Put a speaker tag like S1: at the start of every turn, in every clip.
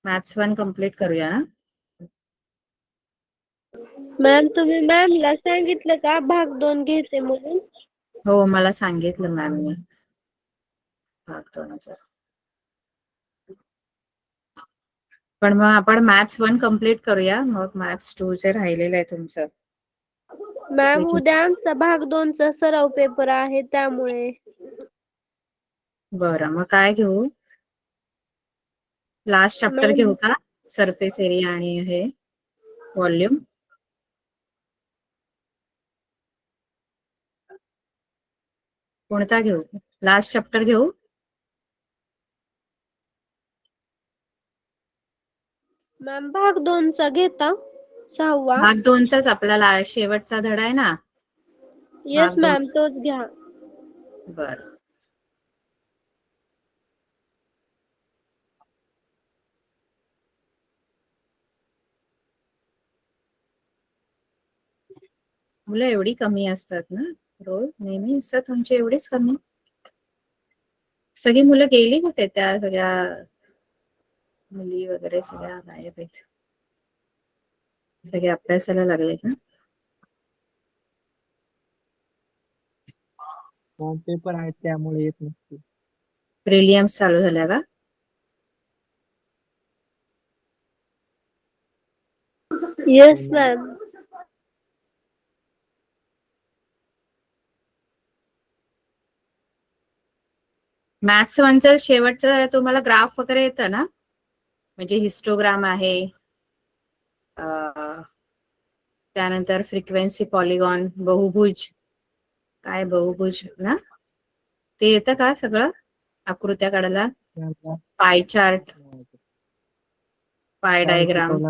S1: Maths 1 complete करूया ना.
S2: Ma'am तुम्ही मॅमला सांगितलं का भाग 2 घ्यायचे म्हणून?
S1: हो, मला सांगितलं मॅमने. भाग 2 पण मग आपण मॅथ्स 1 कम्प्लीट करूया, मग मॅथ्स 2 जे राहिलेलं आहे तुमचं.
S2: मॅम उद्या आमचा भाग 2 चा सराव पेपर आहे त्यामुळे.
S1: बरं, मग काय घेऊ? लास्ट चॅप्टर घेऊ का? सरफेस एरिया आणि हे व्हॉल्यूम. कोणता घेऊ? लास्ट चॅप्टर घेऊ?
S2: मॅम भाग 2 चा घेता 6वा.
S1: भाग 2चाच आपल्याला शेवटचा धडा आहे ना.
S2: येस
S1: भाग 2.
S2: मॅम तोच घ्या.
S1: बरं. मुलं एवढी कमी असतात ना रोज? नेहमी असतात तुमची एवढीच कमी? सगळी मुलं गेली कुठे? त्या सगळ्या मुली वगैरे सगळ्या गायब आहेत. सगळे अभ्यासाला लागले का?
S3: पेपर आहेत त्यामुळे येत नसते.
S1: प्रिलियम्स चालू झाल्या का?
S2: Yes ma'am.
S1: मॅथ्स 1चं शेवटचं तुम्हाला ग्राफ वगैरे येतं ना? म्हणजे हिस्टोग्राम आहे, त्यानंतर फ्रिक्वेन्सी पॉलिगॉन, बहुभुज, काय बहुभुज ना, ते येतं का सगळं? आकृत्या काढायला, पाय चार्ट, पाय डायग्राम.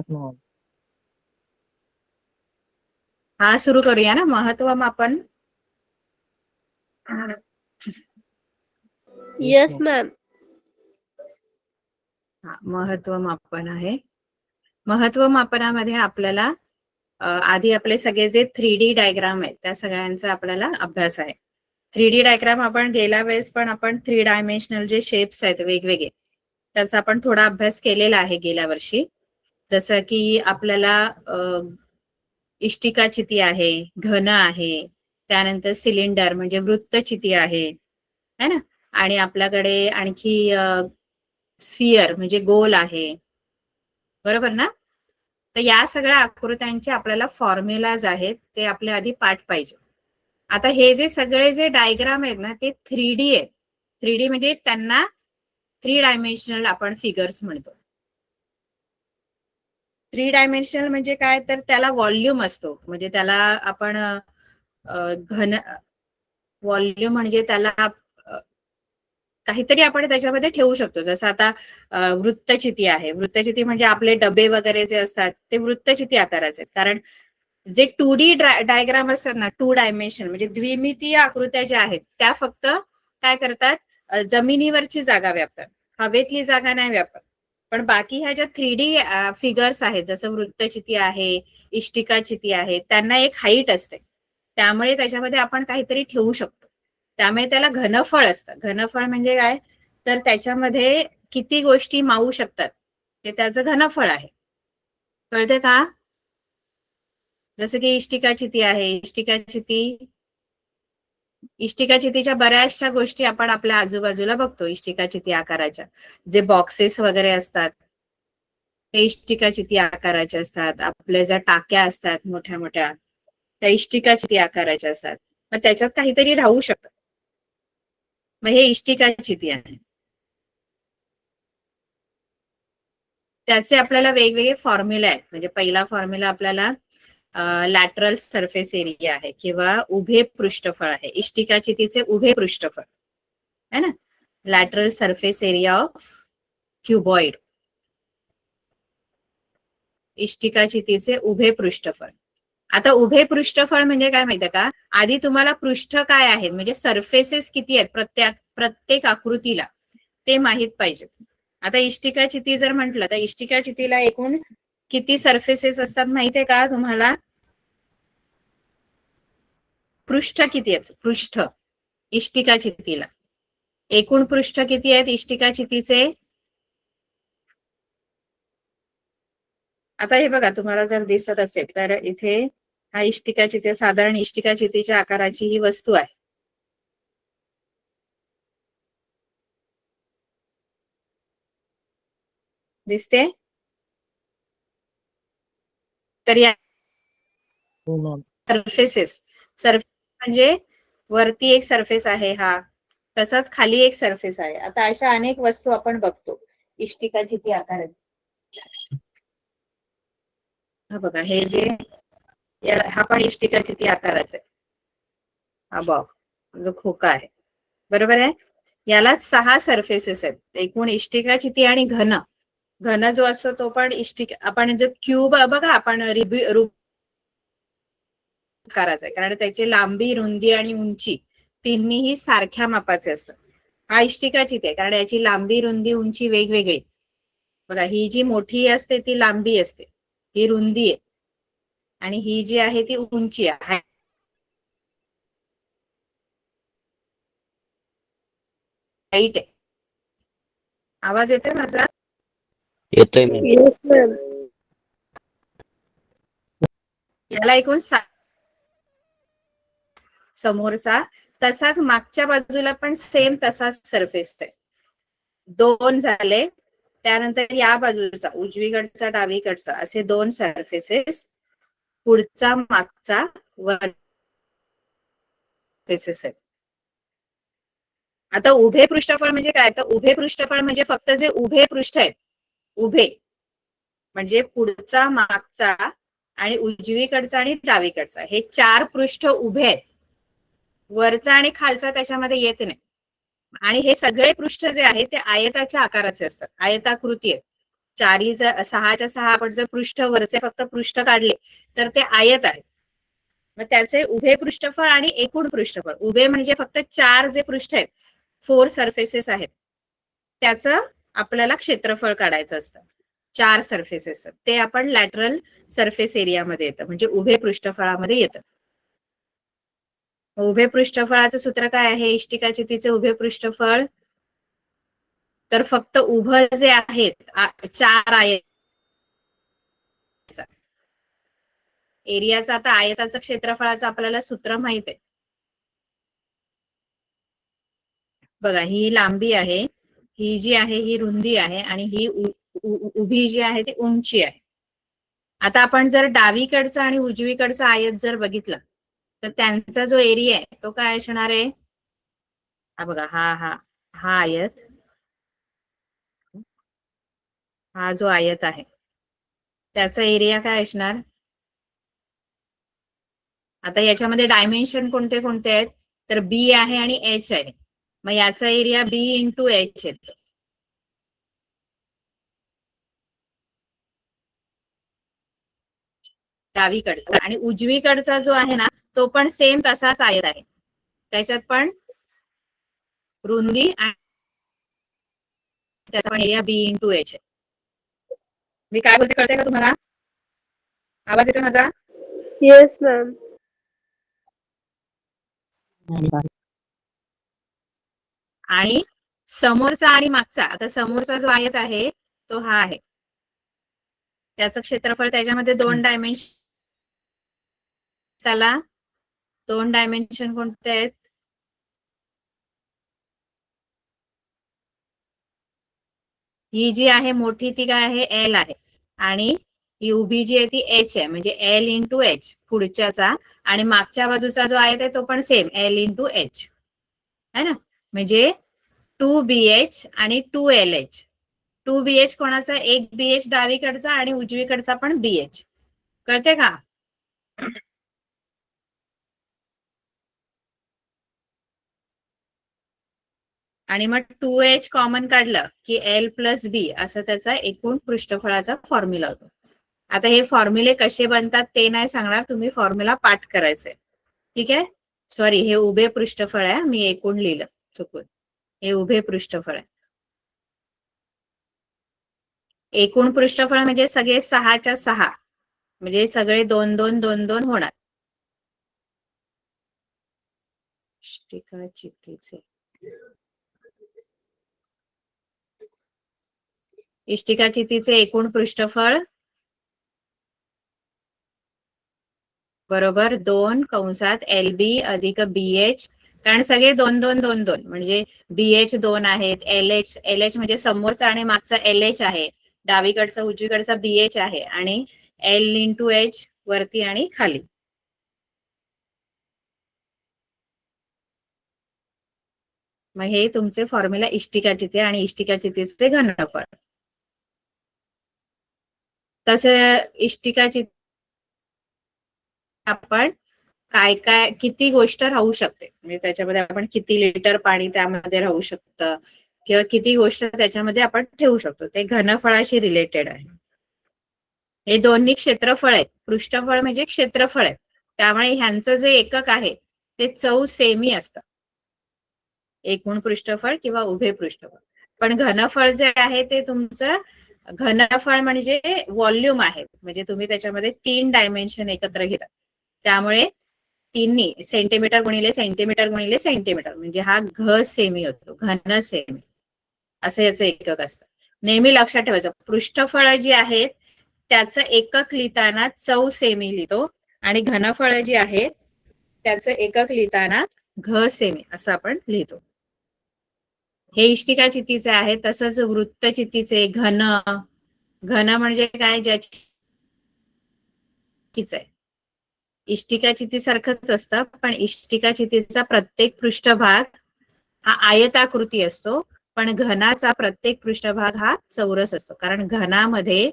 S1: हा सुरू करूया ना, महत्व मापन.
S2: Yes ma'am.
S1: हा, महत्व मापन आहे. महत्व मापनामध्ये आपल्याला आधी आपले सगळे जे 3D डायग्राम आहेत त्या सगळ्यांचा आपल्याला अभ्यास आहे. 3D डायग्राम आपण गेल्या वेळेस पण आपण 3 डायमेन्शनल जे शेप्स आहेत वेगवेगळे त्याचा आपण थोडा अभ्यास केलेला आहे गेल्या वर्षी. जसं की आपल्याला इष्टिकाचिती आहे, घन आहे, त्यानंतर सिलेंडर म्हणजे वृत्तचिती आहे, है ना, आणि आपल्याकडे आणखी स्फिअर म्हणजे गोल आहे, बरोबर ना. तर या सगळ्या आकृत्यांचे आपल्याला फॉर्म्युलाज आहेत ते आपले आधी पाठ पाहिजे. आता हे जे सगळे जे डायग्राम आहेत ना ते 3D आहेत. 3D म्हणजे त्यांना 3 डायमेन्शनल आपण फिगर्स म्हणतो. 3 डायमेन्शनल म्हणजे काय, तर त्याला व्हॉल्यूम असतो, म्हणजे त्याला आपण घन व्हॉल्यूम म्हणजे त्याला काहीतरी आपण त्याच्यामध्ये ठेवू शकतो. जसं आता वृत्तचिती आहे. वृत्तचिती म्हणजे आपले डबे वगैरे जे असतात ते वृत्तचिती आकाराचे आहेत. कारण जे 2D डायग्राम असतात ना, 2 डायमेन्शन म्हणजे द्विमितीय आकृत्या ज्या आहेत त्या फक्त काय करतात, जमिनीवरची जागा व्यापतात, हवेतली जागा नाही व्यापत. पण बाकी ह्या ज्या 3D फिगर्स आहेत, जसं वृत्तचिती आहे, इष्टिकाचिती आहे, त्यांना एक हाईट असते, त्यामुळे त्याच्यामध्ये आपण काहीतरी ठेवू शकतो. त्यामुळे त्याला घनफळ असतं. घनफळ म्हणजे काय, तर त्याच्यामध्ये किती गोष्टी मावू शकतात ते त्याचं घनफळ आहे. कळते का? जसं की इष्टिकाचिती आहे, इष्टिकाचितीच्या बऱ्याचशा गोष्टी आपण आपल्या आजूबाजूला बघतो. इष्टिकाचिती आकाराच्या जे बॉक्सेस वगैरे असतात ते इष्टिकाचिती आकाराचे असतात. आपल्या ज्या टाक्या असतात मोठ्या मोठ्या त्या इष्टिकाचिती आकाराच्या असतात. मग त्याच्यात काहीतरी राहू शकतं. मग हे इष्टिकाचिती आहे. त्याचे आपल्याला वेगवेगळे फॉर्म्युला आहेत. म्हणजे पहिला फॉर्म्युला आपल्याला लॅटरल सरफेस एरिया आहे किंवा उभे पृष्ठफळ आहे. इष्टिकाचितीचे उभे पृष्ठफळ है ना, lateral surface area of cuboid. इष्टिकाचितीचे उभे पृष्ठफळ. आता उभे पृष्ठफळ म्हणजे काय माहितीये का, आधी तुम्हाला पृष्ठ काय आहेत म्हणजे सरफेसेस किती आहेत प्रत्येक आकृतीला ते माहित पाहिजे. आता इष्टिकाचिती जर म्हटलं तर इष्टिकाचितीला एकूण किती सरफेसेस असतात माहितीये का तुम्हाला? पृष्ठ किती आहेत? पृष्ठ इष्टिकाचितीला एकूण पृष्ठ किती आहेत इष्टिकाचितीचे? आता हे बघा, तुम्हाला जर दिसत असेल तर इथे हा इष्टिका चिती, साधारण इष्टिका चितीच्या आकाराची ही वस्तू आहे. दिसते? तर या
S3: हो मॅम.
S1: सरफेसेस म्हणजे वरती एक सरफेस आहे हा, तसाच खाली एक सरफेस आहे. आता अशा अनेक वस्तू आपण बघतो इष्टिका चिती आकाराची. हा बघा, हे जे हा पण इष्टिका चिती आकाराचा आहे. हा बॉक्स जो खोका आहे, बरोबर आहे. याला 6 सरफेसेस आहेत. एकूण इष्टिका चिती आणि घन जो असतो तो पण इष्टिका, आपण जो क्यूब बघा, आपण रूप आकाराचा आहे, कारण त्याची लांबी, रुंदी आणि उंची तिन्हीही सारख्या मापाचे असतात. हा इष्टिका चिती आहे कारण याची लांबी, रुंदी, उंची वेगवेगळी. बघा, ही जी मोठी असते ती लांबी असते, ही रुंदी आहे, आणि ही जी आहे ती उंची आहे. हाईट आहे. आवाज येतोय माझा?
S4: येतोय मॅम.
S2: Yes ma'am.
S1: याला एकूण समोरचा, तसाच मागच्या बाजूला पण सेम तसाच सरफेस आहे. 2 झाले. त्यानंतर या बाजूचा, उजवीकडचा, डावीकडचा, असे 2 सरफेसेस, पुढचा, मागचा, वर फेसेस आहेत. आता उभे पृष्ठफळ म्हणजे काय? तर उभे पृष्ठफळ म्हणजे फक्त जे उभे पृष्ठ आहेत, उभे म्हणजे पुढचा, मागचा आणि उजवीकडचा आणि डावीकडचा, हे 4 पृष्ठ उभे आहेत. वरचा आणि खालचा त्याच्यामध्ये येत नाही. आणि हे सगळे पृष्ठ जे आहे ते आयताच्या आकाराचे असतात, आयताकृती आहे. 6च्या 6 आपण जर पृष्ठ वरचे फक्त पृष्ठ काढले तर ते आयत आहे. मग त्याचे उभे पृष्ठफळ आणि एकूण पृष्ठफळ, उभे म्हणजे फक्त 4 जे पृष्ठ आहेत, 4 सरफेसेस आहेत, त्याचं आपल्याला क्षेत्रफळ काढायचं असतं. 4 सरफेसेस ते आपण लॅटरल सरफेस एरियामध्ये येतं, म्हणजे उभे पृष्ठफळामध्ये येतं. उभे पृष्ठफळाचं सूत्र काय आहे? इष्टिका चितीचे उभे पृष्ठफळ, तर फक्त उभं जे आहेत 4 आयत एरियाचं, आता आयताचं क्षेत्रफळाचं आपल्याला सूत्र माहित आहे. बघा, ही लांबी आहे, ही जी आहे ही रुंदी आहे, आणि ही उभी जी आहे ती उंची आहे. आता आपण जर डावीकडचा आणि उजवीकडचा आयत जर बघितला तर त्यांचा जो एरिया आहे तो काय असणार आहे? हा बघा, हा हा हा आयत, हा जो आयत आहे त्याचा एरिया काय असणार? आता याच्यामध्ये डायमेन्शन कोणते कोणते आहेत? तर बी आहे आणि एच आहे. मग याचा एरिया बी इंटू एच येतो. डावीकडचा, आणि उजवीकडचा जो आहे ना तो पण सेम तसाच आयत आहे, त्याच्यात पण रुंदी आणि त्याचा पण एरिया बी इंटू एच आहे. मी काय बोलते कळते का तुम्हाला? आवाज येतो माझा?
S2: Yes ma'am.
S1: आणि समोरचा आणि मागचा, आता समोरचा जो आयत आहे तो हा आहे, त्याचं क्षेत्रफळ, त्याच्यामध्ये 2 डायमेन्शन, त्याला 2 डायमेन्शन कोणते आहेत? ही जी आहे मोठी ती काय आहे? एल आहे, आणि ही उभी जी आहे ती एच आहे, म्हणजे एल इंटू एच पुढच्याचा, आणि मागच्या बाजूचा जो आहे तो पण सेम एल इंटू एच है ना. म्हणजे 2BH आणि 2LH. 2BH कोणाचा? एक BH डावीकडचा आणि उजवीकडचा पण BH. कळते का? आणि मग 2H कॉमन काढलं की L प्लस B असं त्याचा एकूण पृष्ठफळाचा फॉर्म्युला होतो. आता हे फॉर्म्युले कसे बनतात ते नाही सांगणार, तुम्ही फॉर्म्युला पाठ करायचंय. ठीक आहे. सॉरी, हे उभे पृष्ठफळ आहे, मी एकूण लिहिलं चुकून. हे उभे पृष्ठफळ आहे. एकूण पृष्ठफळ म्हणजे सगळे 6च्या 6, म्हणजे सगळे 2 2 2 2 होणार. इष्टिका चितीचे एकूण पृष्ठफळ बरोबर 2 कंसात LB अधिक BH, कारण सगळे 2 2 2 2 म्हणजे BH 2 आहेत, LH म्हणजे समोरचा आणि मागचा LH आहे, डावीकडचा उजवीकडचा BH आहे आणि L इंटू H वरती आणि खाली. मग हे तुमचे फॉर्म्युला इष्टिकाचिती आणि इष्टिकाचितीचे घनफळ. तसे इष्टिकाचिती आपण काय काय किती गोष्ट राहू शकते, म्हणजे त्याच्यामध्ये आपण किती लिटर पाणी त्यामध्ये राहू शकतं किंवा किती गोष्ट त्याच्यामध्ये आपण ठेवू शकतो, ते घनफळाशी रिलेटेड आहे. हे दोन्ही क्षेत्रफळ आहेत, पृष्ठफळ म्हणजे क्षेत्रफळ आहे, त्यामुळे ह्यांचं जे एकक आहे ते सेमी असतं, एकूण पृष्ठफळ किंवा उभे पृष्ठफळ. पण घनफळ जे आहे ते तुमचं घनफळ म्हणजे व्हॉल्यूम आहे, म्हणजे तुम्ही त्याच्यामध्ये 3 डायमेन्शन एकत्र घेता, त्यामुळे तिन्ही सेंटीमीटर गुणिले सेंटीमीटर गुणिले सेंटीमीटर म्हणजे हा सेमी होतो, घन सेमी असं याचं एकक असतं. नेहमी लक्षात ठेवायचं, पृष्ठफळ जी आहेत त्याचं एकक लिहिताना सेमी लिहितो आणि घनफळ जी आहे त्याचं एकक लिहिताना सेमी असं आपण लिहितो. हे इष्टिकाचितीचे आहे. तसंच वृत्तचितीचे घन म्हणजे काय, ज्याची आहे. इष्टिकाचिती सारखंच असतं, पण इष्टिकाचितीचा प्रत्येक पृष्ठभाग हा आयताकृती असतो, पण घनाचा प्रत्येक पृष्ठभाग हा चौरस असतो, कारण घनामध्ये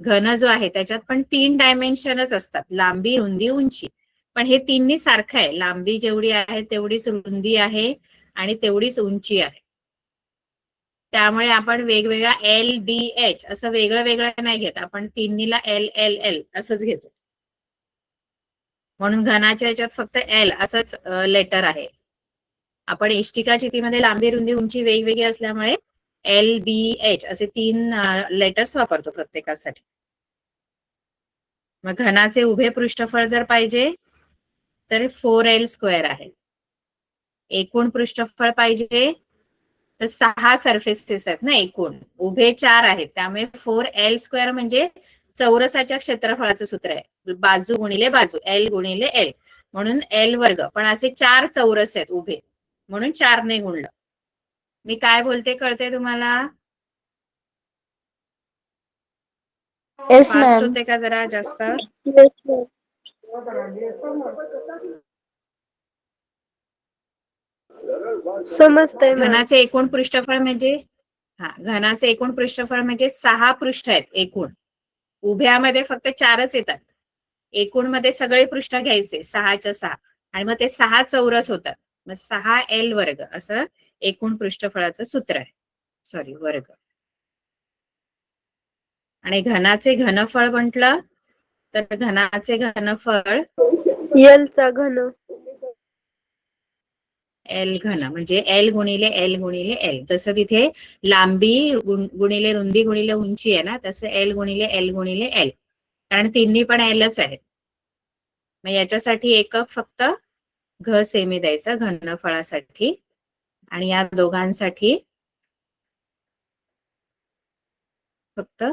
S1: घन जो आहे त्याच्यात पण 3 डायमेन्शनच असतात, लांबी, रुंदी, उंची. पण हे तिन्ही सारखं आहे, लांबी जेवढी आहे तेवढीच रुंदी आहे आणि तेवढीच उंची आहे. त्यामुळे आपण वेगवेगळा LBH असं वेगळं वेगळं नाही घेत, आपण तिन्हीला LLL असंच घेतो. म्हणून घनाच्या याच्यात फक्त L असंच लेटर आहे. आपण इष्टिकाचितीमध्ये लांबी, रुंदी, उंची वेगवेगळी असल्यामुळे LBH असे 3 लेटर्स वापरतो प्रत्येकासाठी. मग घनाचे उभे पृष्ठफळ जर पाहिजे तर 4L² आहे. एकूण पृष्ठफळ पाहिजे तर 6 सरफेसेस आहेत ना, एकूण उभे 4 आहेत, त्यामुळे 4L² म्हणजे चौरसाच्या क्षेत्रफळाचं सूत्र आहे, बाजू गुणिले बाजू, L गुणिले L, म्हणून L². पण असे 4 चौरस आहेत उभे, म्हणून 4 ने गुणलं. मी काय बोलते कळते तुम्हाला?
S2: Yes
S1: fast
S2: ma'am.
S1: होते का जरा जास्त?
S2: समजतंय मॅम.
S1: घनाचे एकूण पृष्ठफळ म्हणजे घनाचे एकूण पृष्ठफळ म्हणजे 6 पृष्ठ आहेत एकूण. उभ्यामध्ये फक्त 4च येतात, एकूण मध्ये सगळे पृष्ठ घ्यायचे 6च्या 6 आणि मग ते 6 चौरस होतात, मग 6L² असं एकूण पृष्ठफळाचं सूत्र आहे, सॉरी वर्ग. आणि घनाचे घनफळ म्हटलं तर घनाचे घनफळ
S2: L चा घन.
S1: L घन म्हणजे L गुणिले L गुणिले L. जसं तिथे लांबी गुणिले रुंदी गुणिले उंची आहे ना, तसं L गुणिले L गुणिले L, कारण तिन्ही पण Lच आहेत. मग याच्यासाठी एकक फक्त सेमी द्यायचा घनफळासाठी, आणि या दोघांसाठी फक्त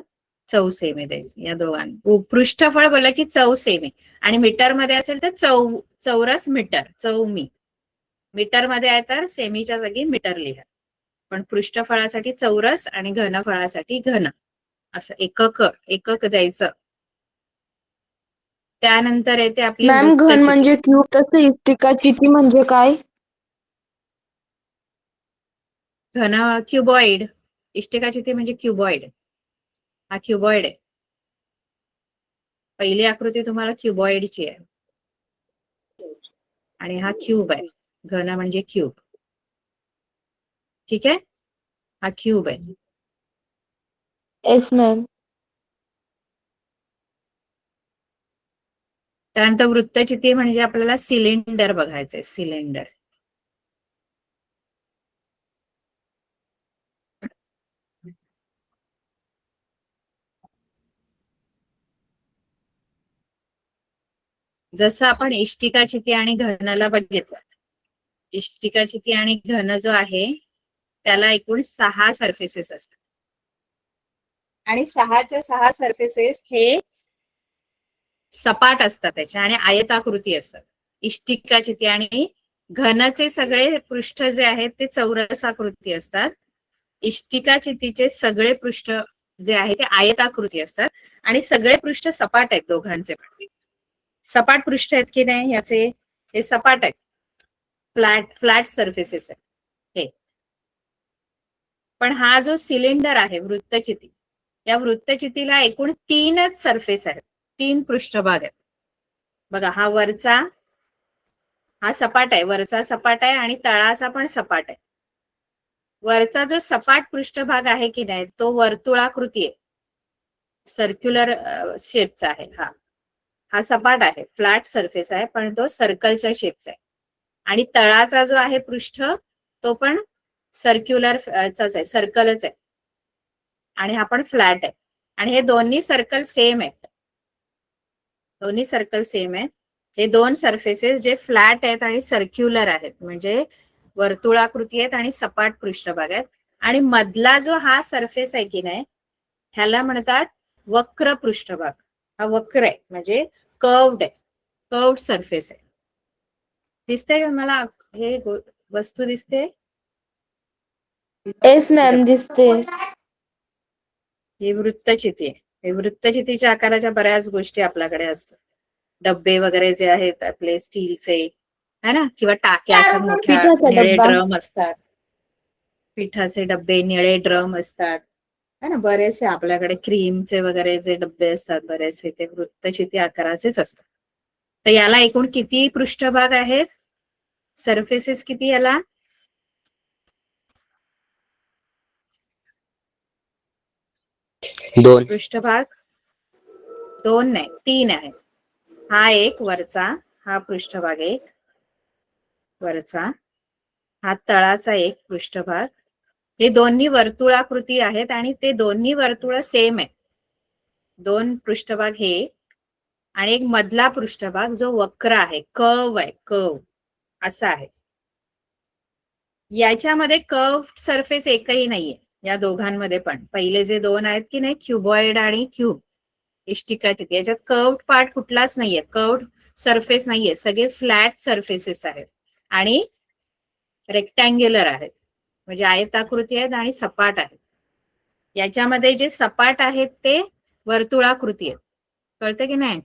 S1: सेमी द्यायचं. या दोघांना पृष्ठफळ बोला की सेमी, आणि मीटर मध्ये असेल तर चौरस मीटर, मी. मीटर मध्ये आहे तर सेमीच्या जागी मीटर लिहा, पण पृष्ठफळासाठी चौरस आणि घनफळासाठी घन असं एकक द्यायचं. त्यानंतर येते आपली
S5: मॅम, घन
S1: वृत्तचिती.
S5: म्हणजे क्यूब, तसं इष्टिकाचिती म्हणजे काय?
S1: घन क्युबॉइड, इष्टिकाचिती म्हणजे क्युबॉइड. हा क्युबॉइड आहे, पहिली आकृती तुम्हाला क्युबॉइडची आहे, आणि हा क्यूब आहे. घन म्हणजे क्यूब, ठीक आहे, हा क्यूब आहे.
S5: Yes ma'am.
S1: त्यानंतर वृत्तचिती म्हणजे आपल्याला सिलेंडर बघायचंय, सिलेंडर. जसं आपण इष्टिकाचिती आणि घनला बघितलं, इष्टिकाचिती आणि घन जो आहे त्याला एकूण 6 सरफेसेस असतात, आणि 6च्या 6 सरफेसेस हे सपाट असतात त्याच्या आणि आयताकृती असतात. इष्टिकाचिती आणि घनचे सगळे पृष्ठ जे आहेत ते चौरसाकृती असतात. इष्टिकाचितीचे सगळे पृष्ठ जे आहे ते आयताकृती असतात आणि सगळे पृष्ठ सपाट आहेत दोघांचे पण. सपाट पृष्ठ आहेत की नाही याचे, हे सपाट आहेत, फ्लॅट सरफेसेस आहेत हे. पण हा जो सिलेंडर आहे वृत्तचिती, या वृत्तचितीला एकूण 3च सरफेस आहेत, 3 पृष्ठभाग आहेत. बघा हा वरचा, हा सपाट आहे, वरचा सपाट आहे आणि तळाचा पण सपाट आहे. वरचा जो सपाट पृष्ठभाग आहे की नाही तो वर्तुळाकृती आहे, सर्क्युलर शेपचा आहे. हा सपाट आहे, फ्लॅट सरफेस आहे, पण तो सर्कलच्या शेपचा आहे. आणि तळाचा जो आहे पृष्ठ तो पण सर्क्युलर चाच आहे, सर्कलच आहे आणि हा पण फ्लॅट आहे. आणि हे दोन्ही सर्कल सेम आहेत, दोन्ही सर्कल सेम आहेत. हे 2 सरफेसेस जे फ्लॅट आहेत आणि सर्क्युलर आहेत, म्हणजे वर्तुळाकृती आहेत आणि सपाट पृष्ठभाग आहेत. आणि मधला जो हा सरफेस आहे की नाही ह्याला म्हणतात वक्र पृष्ठभाग. हा वक्र आहे म्हणजे कर्व्ड आहे, कर्व्ड सरफेस आहे. दिसते का मला हे वस्तू दिसते?
S5: येस मॅम, दिसते.
S1: ही वृत्तचिती आहे. हे वृत्तचितीच्या आकाराच्या बऱ्याच गोष्टी आपल्याकडे असतात. डब्बे वगैरे जे आहेत आपले स्टीलचे है ना, किंवा टाक्या असतात, मोठ्या
S5: पिठाचा
S1: निळे
S5: डब्बा.
S1: ड्रम असतात, पिठाचे डब्बे, निळे ड्रम असतात है ना, बरेचसे आपल्याकडे क्रीमचे वगैरे जे डब्बे असतात बरेचसे ते वृत्तचिती आकाराचेच असतात. तर याला एकूण किती पृष्ठभाग आहेत, सरफेसेस किती याला?
S4: 2.
S1: पृष्ठभाग 2 नाही 3 आहेत. हा एक वरचा, हा पृष्ठभाग एक वरचा, हा तळाचा एक पृष्ठभाग. हे दोन्ही वर्तुळाकृती आहेत आणि ते दोन्ही वर्तुळ सेम आहेत. 2 पृष्ठभाग हे आणि एक मधला पृष्ठभाग जो वक्र आहे, कर्व आहे, कर्व असा आहे. याच्यामध्ये कर्व सरफेस एकही नाहीये या दोघांमध्ये पण. पहिले जे 2 आहेत की नाही, क्युबॉइड आणि क्यूब, इष्टिकाचिती, याच्यात कर्व्ड पार्ट कुठलाच नाहीये, कर्व्ड सरफेस नाहीये, सगळे फ्लॅट सरफेसेस आहेत आणि रेक्टँग्युलर आहेत, म्हणजे आयताकृती आहेत आणि सपाट आहेत. याच्यामध्ये जे सपाट आहेत ते वर्तुळाकृती आहेत, कळतं की नाही?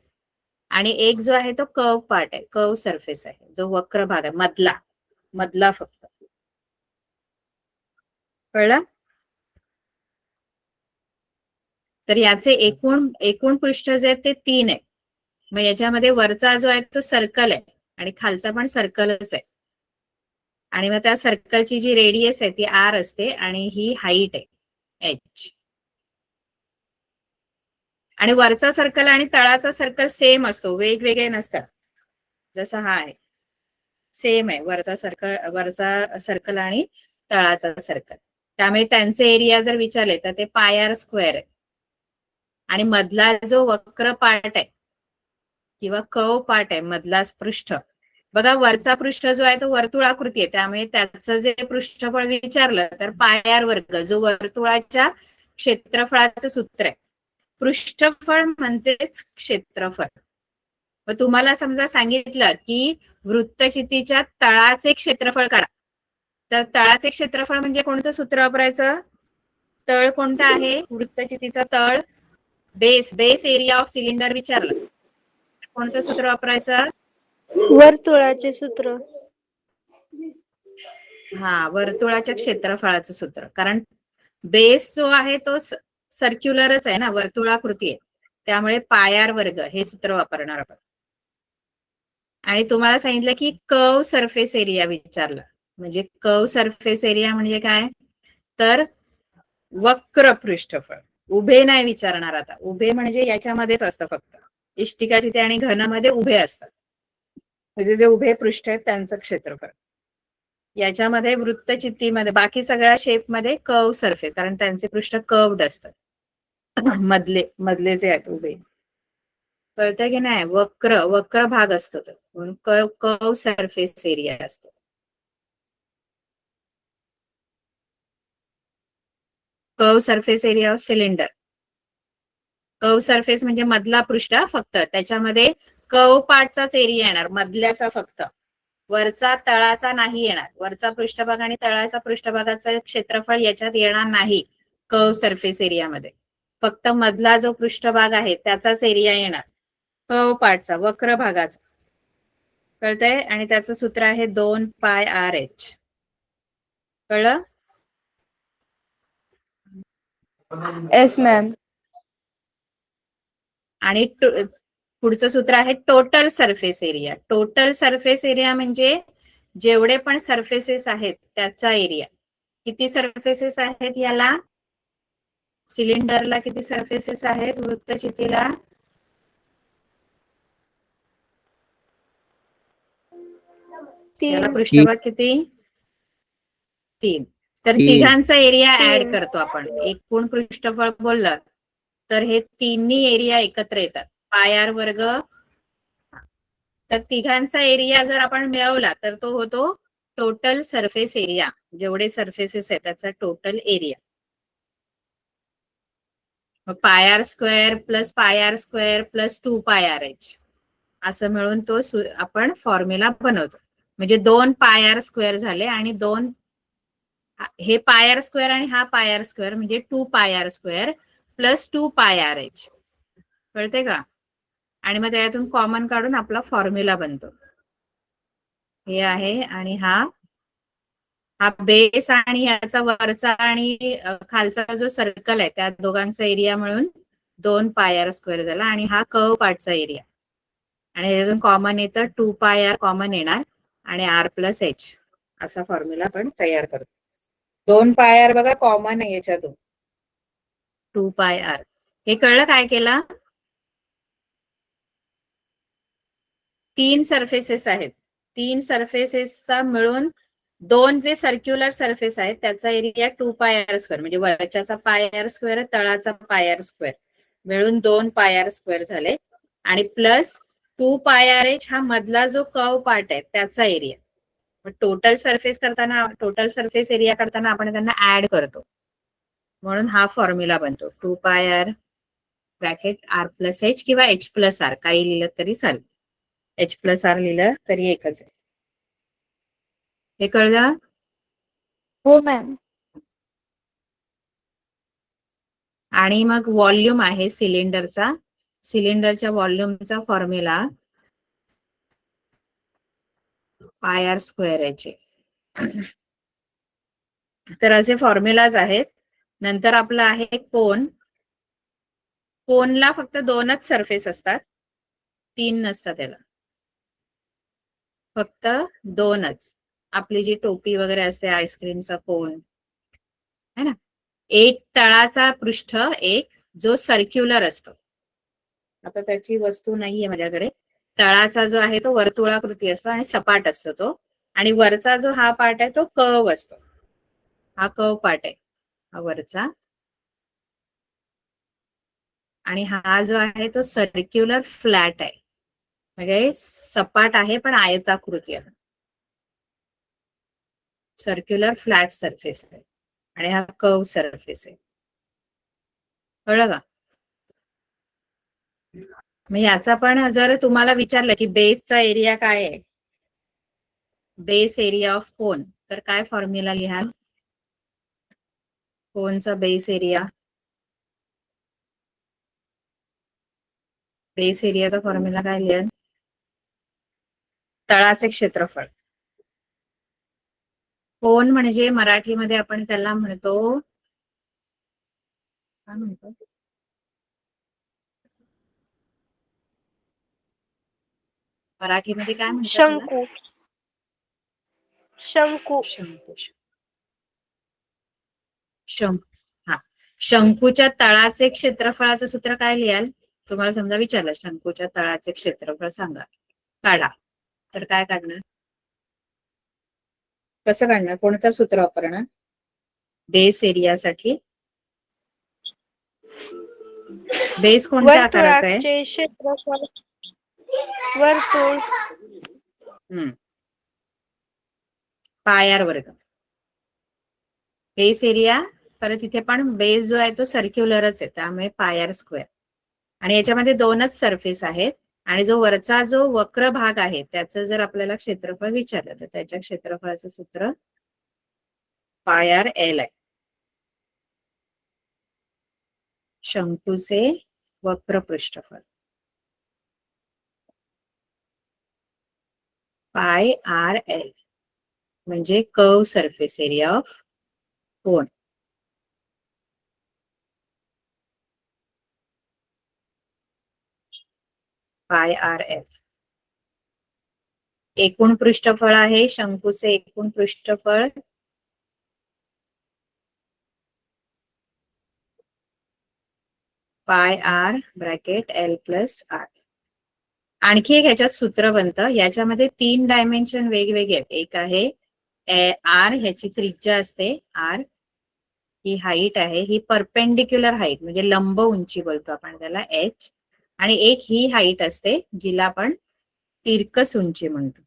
S1: आणि एक जो आहे तो कर्व पार्ट आहे, कर्व सरफेस आहे, जो वक्र भाग आहे, मधला फक्त. कळलं? तर याचे एकूण पृष्ठ जे आहेत ते 3 आहे. मग याच्यामध्ये वरचा जो आहे तो सर्कल आहे आणि खालचा पण सर्कलच आहे. आणि मग त्या सर्कलची जी रेडियस आहे ती R असते आणि ही हाईट आहे H. आणि वरचा सर्कल आणि तळाचा सर्कल सेम असतो, वेगवेगळे नसतात. जसा हा आहे सेम आहे, वरचा सर्कल आणि तळाचा सर्कल. त्यामुळे त्यांचे एरिया जर विचारले तर ते πr स्क्वेअर आहे. आणि मधला जो वक्र पार्ट आहे किंवा कर्व पार्ट आहे, मधला पृष्ठ बघा, वरचा पृष्ठ जो आहे तो वर्तुळाकृती आहे, त्यामुळे त्याचं जे पृष्ठफळ विचारलं तर πr वर्ग, जो वर्तुळाच्या क्षेत्रफळाचं सूत्र आहे. पृष्ठफळ म्हणजेच क्षेत्रफळ. मग तुम्हाला समजा सांगितलं की वृत्तचितीच्या तळाचे क्षेत्रफळ काढा, तर तळाचे क्षेत्रफळ म्हणजे कोणतं सूत्र वापरायचं? तळ कोणता आहे वृत्तचितीचा? तळ बेस एरिया ऑफ सिलेंडर विचारलं, कोणतं सूत्र वापरायचं?
S2: वर्तुळाचे सूत्र.
S1: हा, वर्तुळाच्या क्षेत्रफळाचं सूत्र. कारण बेस जो आहे तो सर्क्युलरच आहे ना, वर्तुळाकृती आहे, त्यामुळे πr वर्ग हे सूत्र वापरणार आपण. आणि तुम्हाला सांगितलं की कर्व सरफेस एरिया विचारला, म्हणजे कर्व सरफेस एरिया म्हणजे काय? तर वक्र पृष्ठफळ. उभे नाही विचारणार आता, उभे म्हणजे याच्यामध्येच असतं फक्त, इष्टिकाचिती आणि घनामध्ये उभे असतात, म्हणजे जे उभे पृष्ठ आहेत त्यांचं क्षेत्रफळ. याच्यामध्ये वृत्तचित्तीमध्ये बाकी सगळ्या शेपमध्ये कर्व सरफेस, कारण त्यांचे पृष्ठ कर्व्ड असतात, मधले जे आहेत उभे. कळतं की नाही? वक्र भाग असतो तो, म्हणून कर्व सरफेस एरिया असतो. Curve surface area of cylinder. Curve surface म्हणजे मधला पृष्ठ फक्त, त्याच्यामध्ये कर्व पार्टचाच एरिया येणार, मधल्याचा फक्त, वरचा तळाचा नाही येणार. वरचा पृष्ठभाग आणि तळाचा पृष्ठभागाचं क्षेत्रफळ याच्यात येणार नाही कर्व सरफेस एरियामध्ये. फक्त मधला जो पृष्ठभाग आहे त्याचाच एरिया येणार, कर्व पार्टचा, वक्र भागाचा. कळतंय? आणि त्याचं सूत्र आहे 2πr(h). कळलं?
S5: Yes ma'am.
S1: आणि पुढचं सूत्र आहे total surface area. Total surface area म्हणजे जेवढे पण सरफेसेस आहेत त्याचा एरिया. किती सरफेसेस आहेत याला? सिलेंडरला किती सरफेसेस आहेत? वृत्तचितीला याला
S2: 3.
S1: पृष्ठभाग किती? 3. तर
S4: 3.
S1: तिघांचा एरिया ऍड
S2: 3.
S1: करतो आपण. एकूण पृष्ठफळ बोललं तर हे तिन्ही एरिया एकत्र येतात. πr वर्ग. तर तिघांचा एरिया जर आपण मिळवला तर तो होतो टोटल सरफेस एरिया. जेवढे सरफेसेस आहेत त्याचा total area. πr² plus πr² plus 2πrh असं मिळून तो आपण फॉर्म्युला बनवतो. म्हणजे 2πr² झाले आणि हे πr² आणि हा πr² म्हणजे 2πr² प्लस 2πrh. कळते का? आणि मग त्यातून कॉमन काढून आपला फॉर्म्युला बनतो. हे आहे आणि हा बेस आणि याचा वरचा आणि खालचा जो सर्कल आहे त्या दोघांचा एरिया मिळून 2πr² झाला. आणि हा कर्व पार्टचा एरिया. आणि यातून कॉमन येतं 2πr कॉमन येणार आणि r प्लस h असा फॉर्म्युला आपण तयार करतो. 2πr बघा कॉमन आहे याच्यातून. 2πr हे कळलं काय केलं? 3 सरफेसेस आहेत. 3 सरफेसेसचा मिळून 2 जे सर्क्युलर सरफेस आहेत त्याचा एरिया 2πr² म्हणजे वरच्याचा πr², तळाचा πr² मिळून 2πr² झाले. आणि प्लस 2πrh हा मधला जो कर्व पार्ट आहे त्याचा एरिया. टोटल सरफेस एरिया करताना आपण त्यांना ऍड करतो म्हणून हा फॉर्म्युला बनतो. 2πr bracket r plus h किंवा h प्लस r काही लिहिलं तरी चालेल. h प्लस r लिहिलं तरी एकच आहे. हे कळलं?
S2: हो मॅम.
S1: आणि मग व्हॉल्यूम आहे सिलेंडरचा. सिलेंडरच्या व्हॉल्यूमचा फॉर्म्युला πr²h. तर असे फॉर्म्युलाज आहेत. नंतर आपलं आहे कोन. कोनला फक्त 2च सरफेस असतात, 3 नसतात त्याला, फक्त 2च. आपली जी टोपी वगैरे असते आईस्क्रीमचा कोन है ना, एक तळाचा पृष्ठ, एक जो सर्क्युलर असतो. आता त्याची वस्तू नाहीये माझ्याकडे. तळाचा जो आहे तो वर्तुळाकृती असतो आणि सपाट असतो तो. आणि वरचा जो हा पार्ट आहे तो कर्व असतो. हा कर्व पार्ट आहे हा वरचा. आणि हा जो आहे तो सर्क्युलर फ्लॅट आहे, म्हणजे सपाट आहे पण आयताकृती आहे. सर्क्युलर फ्लॅट सरफेस आहे आणि हा कर्व सरफेस आहे. कळलं का? मग याचा पण जर तुम्हाला विचारलं की बेसचा एरिया काय आहे, बेस एरिया ऑफ कोन, तर काय फॉर्म्युला लिहाल? कोनचा बेस एरिया, बेस एरियाचा फॉर्म्युला काय लिहाल? तळाचे क्षेत्रफळ. कोन म्हणजे मराठीमध्ये आपण त्याला म्हणतो, काय म्हणतो? मराठीमध्ये काय म्हणतात त्याला?
S2: शंकू. शंकू.
S1: शंकू. हा, शंकूच्या तळाचे क्षेत्रफळाचं सूत्र काय लिहाल? तुम्हाला समजा विचारलं शंकूच्या तळाचे क्षेत्रफळ सांगा, काढा, तर काय काढणार? कसं काढणार? कोणतं सूत्र वापरणार बेस एरियासाठी? बेस कोणत्या आकाराचा आहे?
S2: वर्तुळाचे क्षेत्रफळ. वर्तुळ.
S1: πr². बेस एरिया, परत इथे पण बेस जो आहे तो सर्क्युलरच आहे त्यामुळे πr². आणि याच्यामध्ये दोनच सरफेस आहेत आणि जो वरचा जो वक्र भाग आहे त्याचं जर आपल्याला क्षेत्रफळ विचारलं तर त्याच्या क्षेत्रफळाचं सूत्र पाय आर एल आहे. शंकूचे वक्र पृष्ठफळ पाय आर एल म्हणजे curve surface area of cone. Pi r L एकूण पृष्ठफळ आहे शंकूचे एकूण पृष्ठफळ pi R bracket L plus R. आणखी एक ह्याच्यात सूत्र बनतं. याच्यामध्ये 3 डायमेन्शन वेगवेगळे आहेत. एक आहे आर, ह्याची त्रिज्या असते आर, ही हाईट आहे, ही परपेंडिक्युलर हाईट म्हणजे लंब उंची बोलतो आपण त्याला एच, आणि एक ही हाईट असते जिला आपण तिरकस उंची म्हणतो.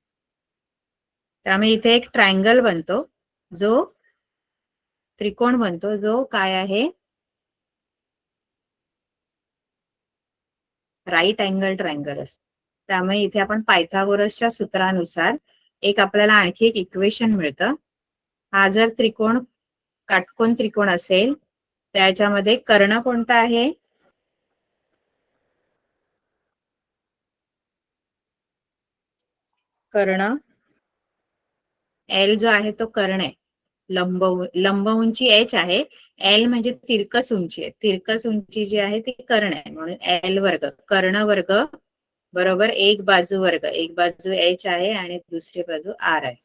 S1: त्यामुळे इथे एक ट्रायंगल बनतो, जो त्रिकोण बनतो, जो काय आहे राईट अँगल ट्रायंगल असतो. त्यामुळे इथे आपण पायथागोरसच्या सूत्रानुसार एक आपल्याला आणखी एक इक्वेशन मिळतं. हा जर त्रिकोण काटकोन त्रिकोण असेल त्याच्यामध्ये कर्ण कोणता आहे, कर्ण एल जो आहे तो कर्ण आहे. लंब उंची एच आहे, एल म्हणजे तिरकस उंची आहे. तिरकस उंची जी आहे ती कर्ण आहे, म्हणून एल वर्ग कर्ण वर्ग बरोबर एक बाजू वर्ग. एक बाजू एच आहे आणि दुसरी बाजू आर आहे.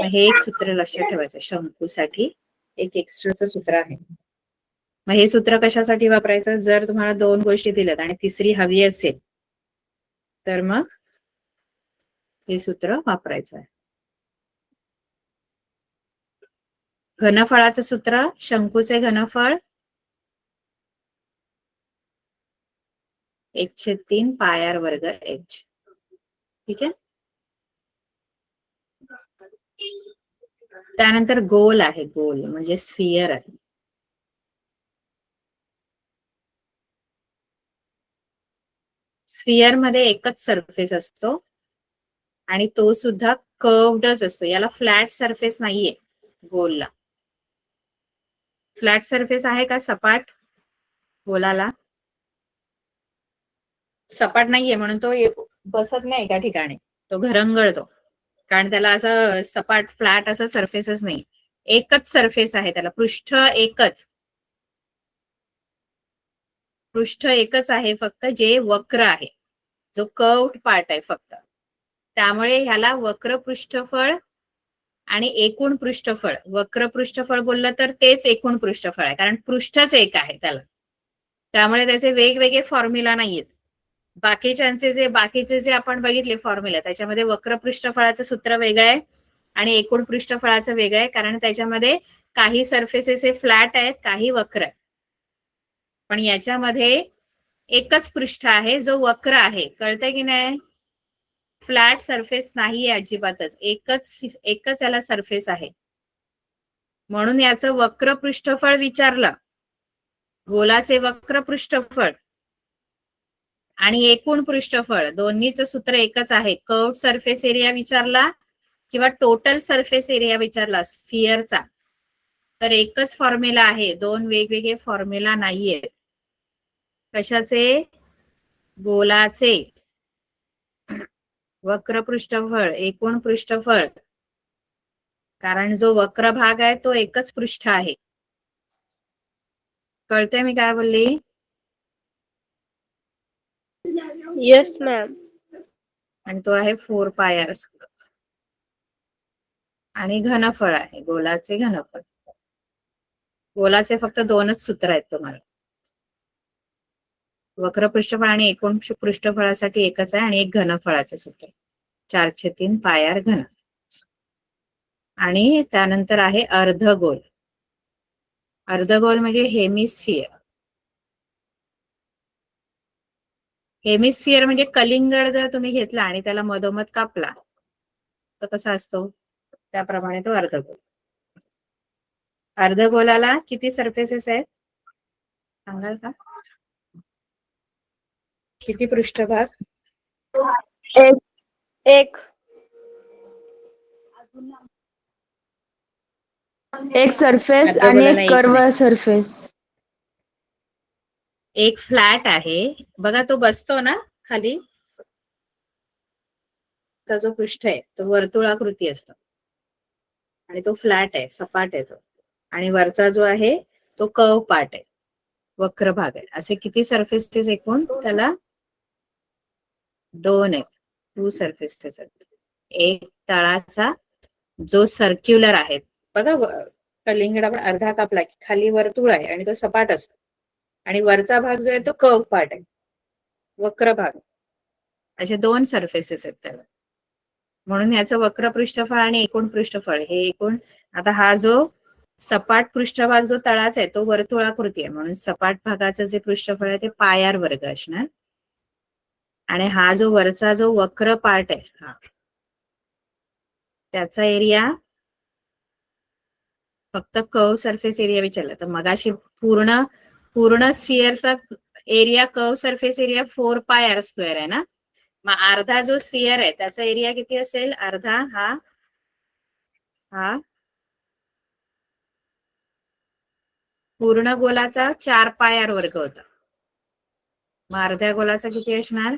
S1: हे एक सूत्र लक्षात ठेवायचं. शंकूसाठी एक एक्स्ट्राचं सूत्र आहे. मग हे सूत्र कशासाठी वापरायचं, जर तुम्हाला 2 गोष्टी दिल्यात आणि तिसरी हवी असेल तर मग हे सूत्र वापरायचं आहे. घनफळाचं सूत्र, शंकूचे घनफळ 1/3 पाय आर वर्ग एच. ठीक आहे. त्यानंतर गोल आहे, गोल म्हणजे स्फियर आहे. स्फियर मध्ये एकच सरफेस असतो आणि तो सुद्धा कर्व्डच असतो. याला फ्लॅट सरफेस नाहीये. गोलला फ्लॅट सरफेस आहे का सपाट? गोलाला सपाट नाहीये म्हणून तो बसत नाही एका ठिकाणी, तो घरंगळतो, कारण त्याला असं सपाट फ्लॅट असं सरफेसच नाही. एकच सरफेस आहे त्याला, पृष्ठ एकच आहे फक्त, जे वक्र आहे, जो कर्व्ड पार्ट आहे फक्त. त्यामुळे ह्याला वक्र पृष्ठफळ आणि एकूण पृष्ठफळ, वक्र पृष्ठफळ बोललं तर तेच एकूण पृष्ठफळ आहे, कारण पृष्ठच एक आहे त्याला. त्यामुळे त्याचे वेगवेगळे फॉर्म्युला नाहीयेत. बाकीचे जे आपण बघितले फॉर्म्युला, त्याच्यामध्ये वक्र पृष्ठफळाचं सूत्र वेगळं आहे आणि एकूण पृष्ठफळाचं वेगळं आहे, कारण त्याच्यामध्ये काही सरफेसेस हे फ्लॅट आहेत, काही वक्र आहेत. पण याच्यामध्ये एकच पृष्ठ आहे जो वक्र आहे. कळतंय की नाही? फ्लॅट सरफेस नाहीये अजिबातच, एकच याला सरफेस आहे. म्हणून याचं वक्र पृष्ठफळ विचारलं, गोलाचे वक्र पृष्ठफळ आणि एकूण पृष्ठफळ दोन्हीचं सूत्र एकच आहे. कर्व्ड सरफेस एरिया विचारला किंवा टोटल सरफेस एरिया विचारला स्फिअरचा, तर एकच फॉर्म्युला आहे, 2 वेगवेगळे फॉर्म्युला नाहीयेत. कशाचे? गोलाचे वक्र पृष्ठफळ, एकूण पृष्ठफळ, कारण जो वक्र भाग आहे तो एकच पृष्ठ आहे. कळतंय मी काय बोलली?
S2: Yes ma'am.
S1: आणि तो आहे 4 पाय आर स्क्वेअर. आणि घनफळ आहे, गोलाचे घनफळ. गोलाचे फक्त 2च सूत्र आहेत तुम्हाला, वक्र पृष्ठफळ आणि एकूण पृष्ठफळासाठी एकच आहे, आणि एक घनफळाचे सूत्र 4/3 पाय आर घन. आणि त्यानंतर आहे अर्धगोल. अर्धगोल म्हणजे हेमिस्फियर. हेमिस्फियर म्हणजे कलिंगड जर तुम्ही घेतला आणि त्याला मधोमध कापला तर कसा असतो, त्याप्रमाणे तो अर्धगोल. अर्धगोलाला किती सरफेसेस आहेत सांगाल का? किती पृष्ठभाग?
S2: एक
S5: एक सरफेस
S1: अर्ध
S5: आणि
S1: गोलाला
S5: एक
S1: एक
S5: कर्व
S1: नाही.
S5: सरफेस.
S1: एक फ्लॅट आहे बघा, तो बसतो ना खाली, चा जो पृष्ठ आहे तो वर्तुळाकृती असतो आणि तो फ्लॅट आहे, सपाट आहे तो. आणि वरचा जो आहे तो कर्व पार्ट आहे, वक्र भाग आहे. असे किती सरफेसेस एकूण त्याला? 2 आहेत, 2 सरफेसेस आहेत. एक तळाचा जो सर्क्युलर आहे बघा, कलिंगड आपण अर्धा कापला की खाली वर्तुळ आहे आणि तो सपाट असतो, आणि वरचा भाग जो आहे तो कर्व पार्ट आहे, वक्र भाग. असे 2 सरफेसेस आहेत त्याला, म्हणून याचं वक्र पृष्ठफळ आणि एकूण पृष्ठफळ हे एकूण. आता हा जो सपाट पृष्ठभाग जो तळाचा आहे तो वर्तुळाकृती आहे, म्हणून सपाट भागाचं जे पृष्ठफळ आहे ते पाय वर्ग असणार. आणि हा जो वरचा जो वक्र पार्ट आहे हा, त्याचा एरिया फक्त कर्व सरफेस एरिया विचारला तर मगाशी पूर्ण स्फिअरचा area, curve surface area 4πr² आहे ना. मग अर्धा जो स्फिअर आहे त्याचा एरिया किती असेल? अर्धा हा पूर्ण गोलाचा 4πr² होता. मग अर्ध्या गोलाचा किती असणार?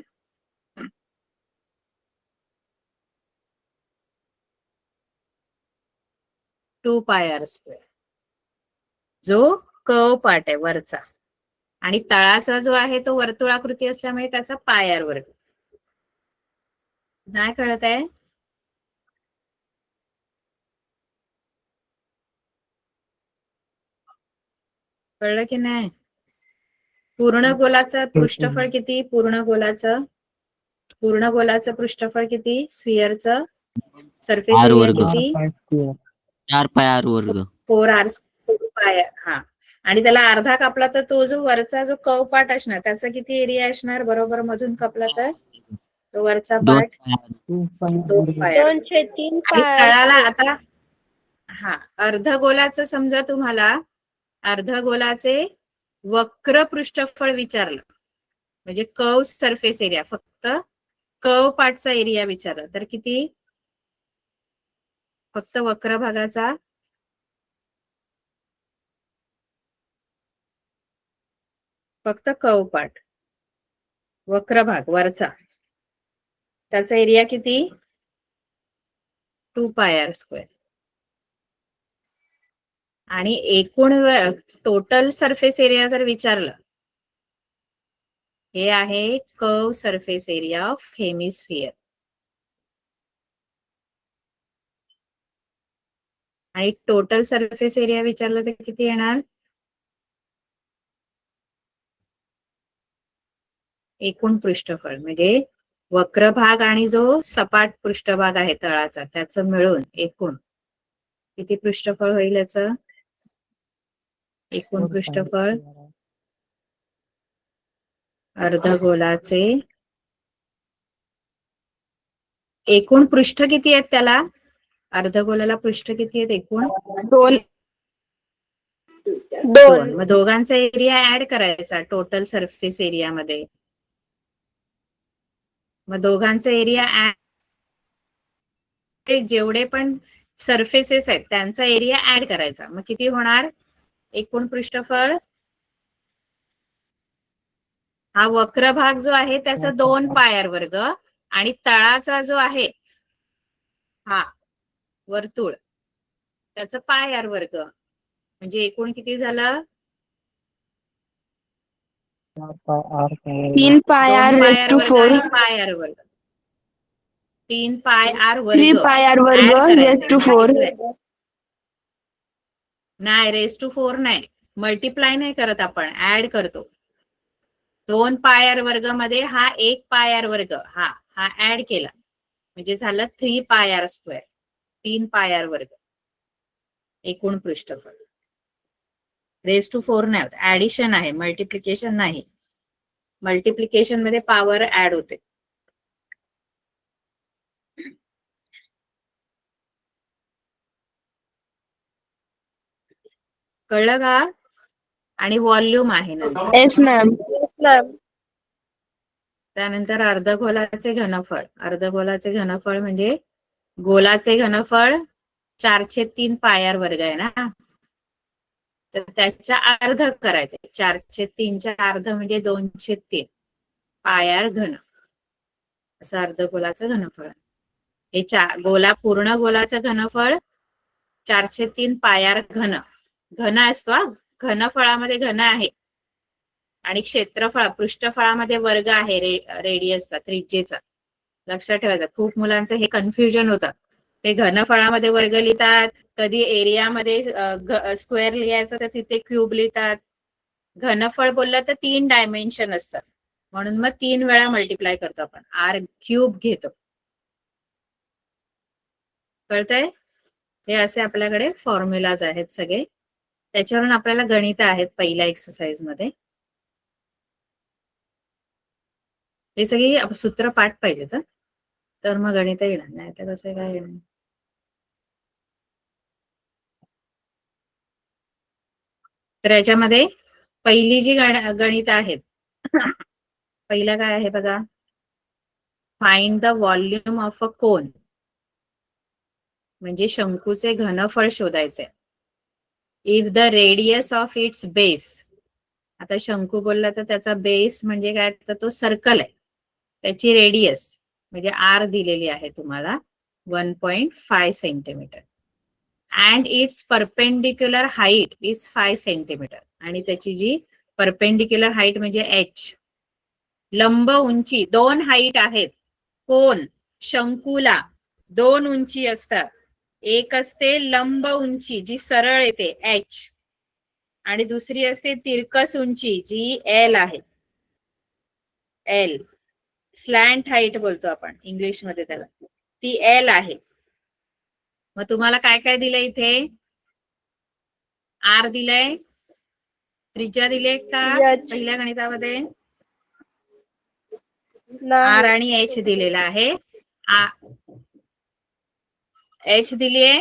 S1: 2πr², जो कर्व पार्ट आहे वरचा. आणि तळाचा जो आहे तो वर्तुळाकृती असल्यामुळे त्याचा πr². नाही कळत आहे? कळलं की नाही? पूर्ण गोलाचं पृष्ठफळ किती? पूर्ण गोलाचं पृष्ठफळ किती? स्फिअरचं सरफेस
S4: R
S1: एरिया
S4: वर्ग.
S1: किती?
S4: 4πr वर्ग.
S1: 4r². हा. आणि त्याला अर्धा कापला तर तो जो वरचा जो कर्व पार्ट असणार त्याचा किती एरिया असणार? बरोबर मधून कापला तर तो वरचा
S4: 2
S1: पार्ट 2πr.
S2: 2/3
S1: आणि तळाला
S2: πr².
S1: आता अर्धगोलाचं समजा तुम्हाला अर्धगोलाचे वक्र पृष्ठफळ विचारलं, म्हणजे कर्व सरफेस एरिया, फक्त कर्व पार्टचा एरिया विचारला तर किती? फक्त वक्र भागाचा फक्त कर्व पार्ट, वक्र भाग वरचा, त्याचा एरिया किती? 2πr². आणि एकूण टोटल सरफेस एरिया जर विचारलं, हे आहे curve surface area of hemisphere. आणि टोटल सरफेस एरिया विचारलं तर किती येणार? एकूण पृष्ठफळ म्हणजे वक्र भाग आणि जो सपाट पृष्ठभाग आहे तळाचा त्याचं मिळून एकूण किती पृष्ठफळ होईल याचं? एकूण पृष्ठफळ अर्धगोलाचे एकूण पृष्ठ किती आहेत त्याला? अर्धगोलाला पृष्ठ किती आहेत एकूण?
S5: 2.
S1: 2. मग दोघांचा एरिया ऍड करायचा टोटल सरफेस एरिया मध्ये. मग दोघांचा एरिया जेवढे पण सरफेसेस आहेत त्यांचा एरिया ऍड करायचा. मग किती होणार एकूण पृष्ठफळ? हा वक्र भाग जो आहे त्याचा 2πr² आणि तळाचा जो आहे हा वर्तुळ त्याचं πr². म्हणजे एकूण किती झालं?
S5: 3πr/4.
S1: 2πr² 3πr².
S5: 3πr²/4.
S1: नाही, रेस टू 4 नाही, मल्टिप्लाय नाही करत आपण, ऍड करतो. 2πr² मध्ये हा 1πr² हा ऍड केला म्हणजे झालं 3πr². 3πr² एकूण पृष्ठफळ. रेस टू 4 नाही होत, ऍडिशन आहे, मल्टिप्लिकेशन नाही. मल्टिप्लिकेशन मध्ये पॉवर ऍड होते. कळलं का? आणि व्हॉल्यूम आहे नंतर.
S5: Yes, ma'am.
S2: मॅम
S1: त्यानंतर अर्धगोलाचे घनफळ. अर्धगोलाचे घनफळ म्हणजे गोलाचे घनफळ 4/3 पायार वर्ग आहे ना, तर त्याच्या अर्ध करायचे. 4/3 अर्ध म्हणजे 2/3 पायार घन, असं अर्धगोलाचं घनफळ. हे पूर्ण गोलाचं घनफळ 4/3 पायार घन. घन असतो हा. घनफळामध्ये घन आहे आणि क्षेत्रफळ पृष्ठफळामध्ये वर्ग आहे रेडियसचा, त्रिज्येचा. लक्षात ठेवायचं. खूप मुलांचं हे कन्फ्युजन होतं. ते घनफळामध्ये वर्ग लिहितात, कधी एरियामध्ये स्क्वेअर लिहायचं तर तिथे क्यूब लिहितात. घनफळ बोललं तर 3 डायमेन्शन असतात, म्हणून मग 3 वेळा मल्टिप्लाय करतो आपण, r³ घेतो. कळतंय? हे असे आपल्याकडे फॉर्म्युलाज आहेत सगळे. त्याच्यावरून आपल्याला गणित आहेत पहिल्या एक्सरसाइज मध्ये. हे सगळी सूत्र पाठ पाहिजेत, तर मग गणित येणार, नाही तर कसं काय येणार. तर याच्यामध्ये पहिली जी गणित आहेत, पहिलं काय आहे बघा, find the volume of a cone. म्हणजे शंकूचे घनफळ शोधायचे. If the radius of its base. आता शंकू बोलला तर त्याचा बेस म्हणजे काय, तर तो सर्कल आहे. त्याची रेडियस म्हणजे r दिलेली आहे तुम्हाला 1.5 centimetre. And it's perpendicular height is 5 centimetre. आणि त्याची जी परपेंडिक्युलर हाईट म्हणजे h, लंब उंची, 2 हाईट आहेत. कोन शंकूला 2 उंची असतात. एक असते लंब उंची जी सरळ येते h, आणि दुसरी असते तिरकस उंची जी l आहे. l स्लॅन्ट हाईट बोलतो आपण इंग्लिश मध्ये त्याला, ती l आहे. मग तुम्हाला काय काय दिलंय इथे, r दिलंय, त्रिज्या दिले का
S2: H.
S1: पहिल्या गणितामध्ये,
S2: नाही.
S1: r आणि h दिलेला आहे. h दिलीये,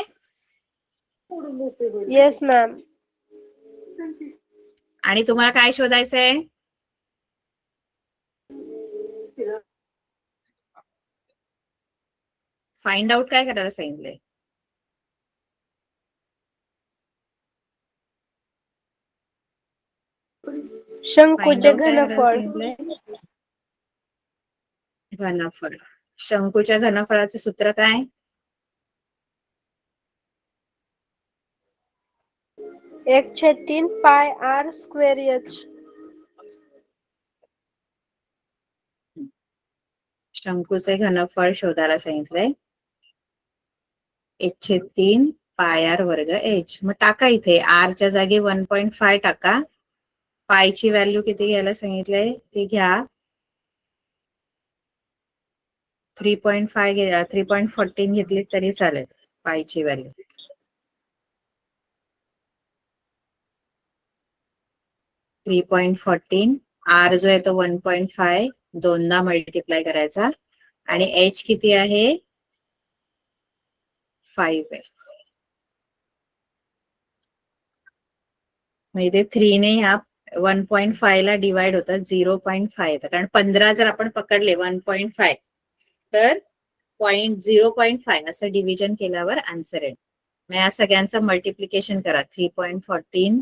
S2: येस मॅम.
S1: आणि तुम्हाला काय शोधायचंय, फाइंड आउट काय करायला सांगितलंय,
S2: शंकूचे घनफळ.
S1: घनफळ. शंकूच्या घनफळाचे सूत्र काय,
S2: 1/3 पाय r स्क्वेअर h.
S1: शंकूचे घनफळ शोधायला सांगितलंय 1/3 पायार वर्ग h. मग टाका इथे r च्या जागी 1.5 टाका. पायची व्हॅल्यू किती घ्यायला सांगितलंय ती घ्या, 3.14 घेतली तरी चालेल पायची व्हॅल्यू. r जो आहे तो 1.5 दोनदा मल्टिप्लाय करायचा, आणि h किती आहे 5 आहे. म्हणजे 3 ने ह्या 1.5 ला डिवाइड होतात, 0.5 येतं. कारण 15 जर आपण पकडले 1.5 तर 0.5 असं डिव्हिजन केल्यावर आन्सर आहे. मग या सगळ्यांचं मल्टिप्लिकेशन करा. 3.14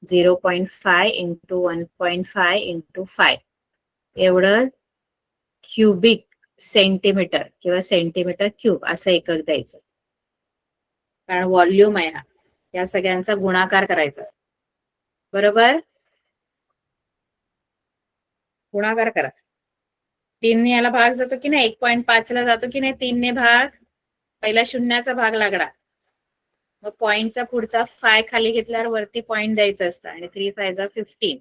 S1: 0.5 इंटू 1.5 इंटू 5 एवढं क्युबिक सेंटीमीटर किंवा सेंटीमीटर क्यूब असं एकक द्यायचं, कारण व्हॉल्यूम आहे हा. या सगळ्यांचा गुणाकार करायचा, बरोबर. गुणाकार करा. 3 ने याला भाग जातो की नाही, 1.5 ला जातो की नाही 3 ने भाग, पहिला शून्याचा भाग लागला, मग पॉइंटचा पुढचा 5 खाली घेतल्यावर वरती पॉइंट द्यायचं असतं, आणि 3 5 जा 15.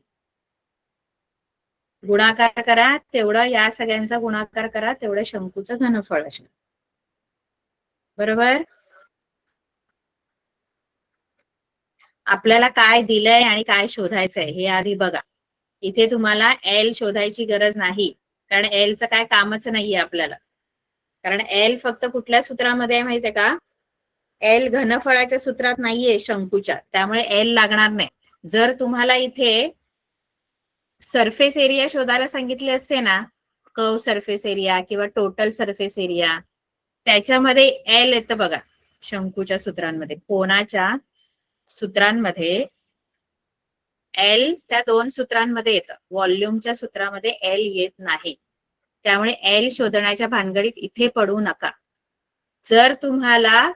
S1: गुणाकार करा तेवढं, या सगळ्यांचा गुणाकार करा तेवढं शंकूचं घनफळ असणार, बरोबर. आपल्याला काय दिलंय आणि काय शोधायचंय हे आधी बघा. इथे तुम्हाला एल शोधायची गरज नाही, कारण एलचं काय कामच नाहीये आपल्याला. कारण एल फक्त कुठल्या सूत्रामध्ये आहे माहितीये का, एल घनफळाच्या सूत्रात नाहीये शंकूच्या, त्यामुळे एल लागणार नाही. जर तुम्हाला इथे सरफेस एरिया शोधायला सांगितले असते ना, कर्व सरफेस एरिया किंवा टोटल सरफेस एरिया, त्याच्यामध्ये एल येतं बघा. शंकूच्या सूत्रांमध्ये, कोनाच्या सूत्रांमध्ये एल त्या दोन सूत्रांमध्ये येतं. व्हॉल्यूमच्या सूत्रामध्ये एल येत नाही. त्यामुळे एल शोधण्याच्या भानगडीत इथे पडू नका. जर तुम्हाला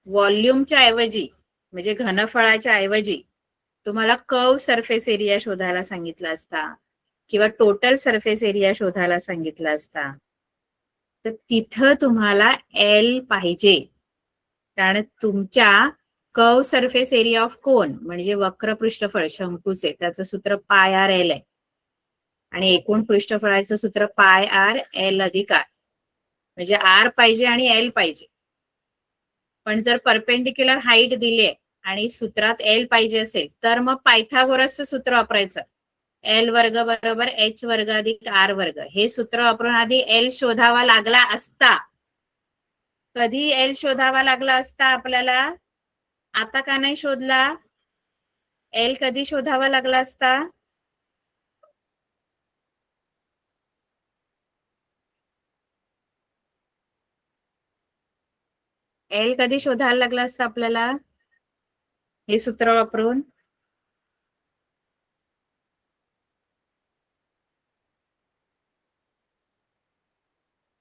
S1: व्हॉल्यूमच्या ऐवजी म्हणजे घनफळाच्या ऐवजी तुम्हाला कर्व सरफेस एरिया शोधायला सांगितला असता किंवा टोटल सरफेस एरिया शोधायला सांगितला असता, तर तिथं तुम्हाला एल पाहिजे. कारण तुमच्या कर्व सरफेस एरिया ऑफ कोन म्हणजे वक्र पृष्ठफळ शंकूचे, त्याचं सूत्र पाय आर एल आहे आणि एकूण पृष्ठफळाचं सूत्र पाय आर एल अधिक आर. म्हणजे आर पाहिजे आणि एल पाहिजे. पण जर परपेंडिक्युलर हाईट दिली आहे आणि सूत्रात एल पाहिजे असेल तर मग पायथागोरसचं सूत्र वापरायचं. एल वर्ग बरोबर एच वर्ग अधिक आर वर्ग. हे सूत्र वापरून आधी एल शोधावा लागला असता. कधी एल शोधावा लागला असता आपल्याला? आता का नाही शोधला? एल कधी शोधावा लागला असता? एल कधी शोधायला लागला असता आपल्याला हे सूत्र वापरून?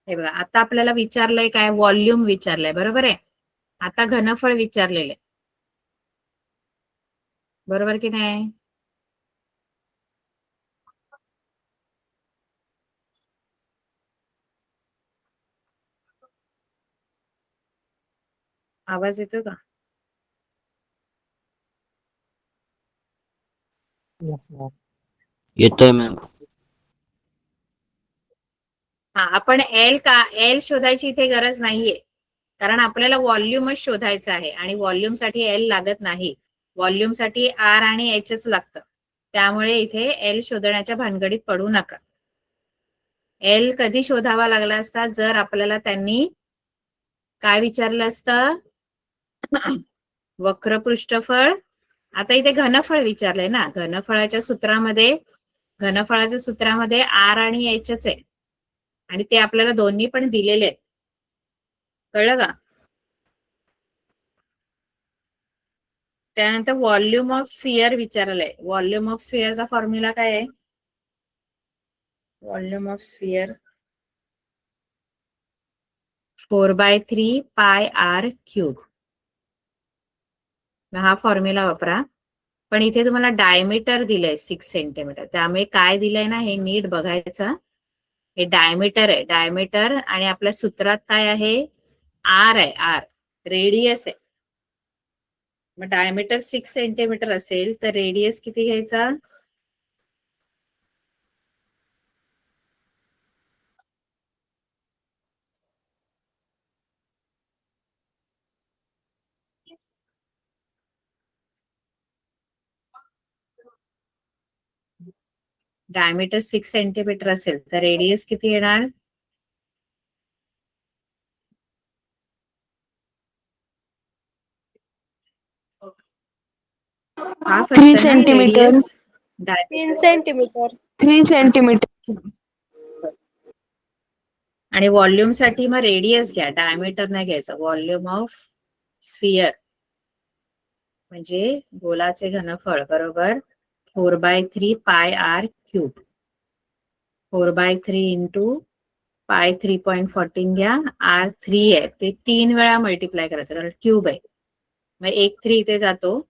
S1: हे बघा, आता आपल्याला विचारलंय काय? व्हॉल्यूम विचारलंय, बरोबर आहे. आता घनफळ विचारलेलं आहे, बरोबर की नाही? आवाज येतो का?
S3: Yes, ma'am.
S4: येतोय मॅम.
S1: हा, आपण एल शोधायची इथे गरज नाहीये, कारण आपल्याला व्हॉल्यूमच शोधायचं आहे आणि व्हॉल्यूम साठी एल लागत नाही. व्हॉल्यूम साठी आर आणि एचच लागतं. त्यामुळे इथे एल शोधण्याच्या भानगडीत पडू नका. एल कधी शोधावा लागला असता? जर आपल्याला त्यांनी काय विचारलं असतं? वक्र पृष्ठफळ. आता इथे घनफळ विचारलंय ना. घनफळाच्या सूत्रामध्ये आर आणि एचच आहे आणि ते आपल्याला दोन्ही पण दिलेले आहेत. कळलं का? त्यानंतर व्हॉल्यूम ऑफ स्फिअर विचारलंय. व्हॉल्यूम ऑफ स्फिअरचा फॉर्म्युला काय आहे? व्हॉल्यूम ऑफ स्फिअर 4/3 पाय आर क्यूब. हा फॉर्म्युला वापरा. पण इथे तुम्हाला डायमीटर दिलंय 6 सेंटीमीटर. त्यामुळे काय दिलंय ना हे नीट बघायचं. हे डायमीटर आहे, डायमीटर. आणि आपल्या सूत्रात काय आहे? आर आहे, आर रेडियस आहे. मग डायमीटर 6 सेंटीमीटर असेल तर रेडियस किती घ्यायचा? डायमीटर 6 सेंटीमीटर असेल तर रेडियस किती येणार? हाफ
S5: 3
S1: असतं ना
S5: सेंटीमीटर.
S1: रेडियस.
S2: 3 सेंटीमीटर.
S5: 3 सेंटीमीटर.
S1: आणि व्हॉल्यूम साठी मग रेडियस घ्या, डायमीटर नाही घ्यायचं. व्हॉल्यूम ऑफ स्फिअर म्हणजे गोलाचे घनफळ बरोबर 4/3 पाय आर क्यूब. 4/3 इंटू पाय 3.14 घ्या. आर 3 आहे ते 3 वेळा मल्टिप्लाय करायचं कारण क्यूब आहे. मग 1 3 इथे जातो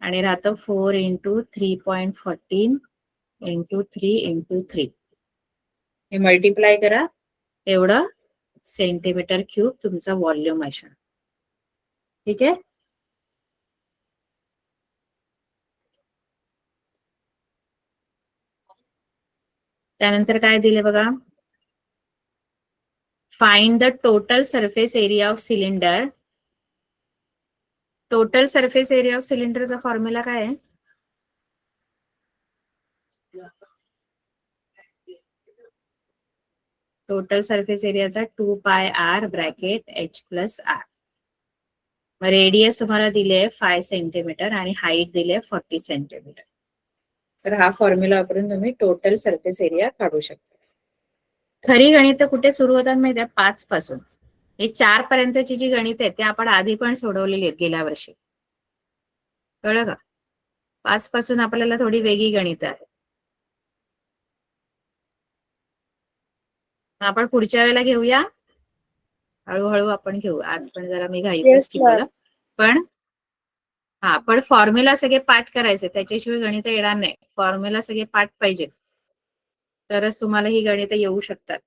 S1: आणि राहतं 4 इंटू 3.14 इंटू 3 इंटू 3. हे मल्टिप्लाय करा, एवढं सेंटीमीटर क्यूब तुमचा व्हॉल्यूम असणार. ठीक आहे. त्यानंतर काय दिले बघा? Find the total surface area of cylinder. Total surface area of सिलेंडरचा फॉर्म्युला काय आहे? टोटल सरफेस एरियाचा 2 pi R bracket H plus R. मग रेडियस तुम्हाला दिले 5 सेंटीमीटर आणि हाईट दिले 40 सेंटीमीटर. तर हा फॉर्म्युला वापरून तुम्ही टोटल सरफेस एरिया काढू शकता. खरी गणित कुठे सुरू होतात माहिती आहे? 5 पासून. हे 4 पर्यंतची जी गणित आहेत ते आपण आधी पण सोडवलेली आहेत गेल्या वर्षी. कळलं का? 5 पासून आपल्याला थोडी वेगळी गणित आहे. आपण पुढच्या वेळेला घेऊया. हळूहळू आपण घेऊ. आज पण जरा मी घाईतच
S2: Yes,
S1: शिकवलं. पण फॉर्म्युला सगळे पाठ करायचे, त्याच्याशिवाय गणित येणार नाही. फॉर्म्युला सगळे पाठ पाहिजेत, तरच तुम्हाला ही गणित येऊ शकतात.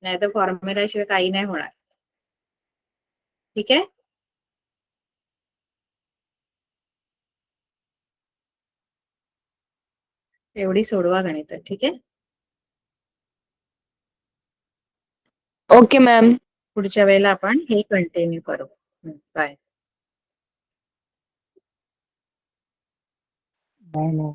S1: नाही तर फॉर्म्युला शिवाय काही नाही होणार. ठीक आहे. एवढी सोडवा गणित. ठीक आहे.
S5: Okay ma'am.
S1: पुढच्या वेळेला आपण हे कंटिन्यू करू. बाय.
S3: Bye ma'am.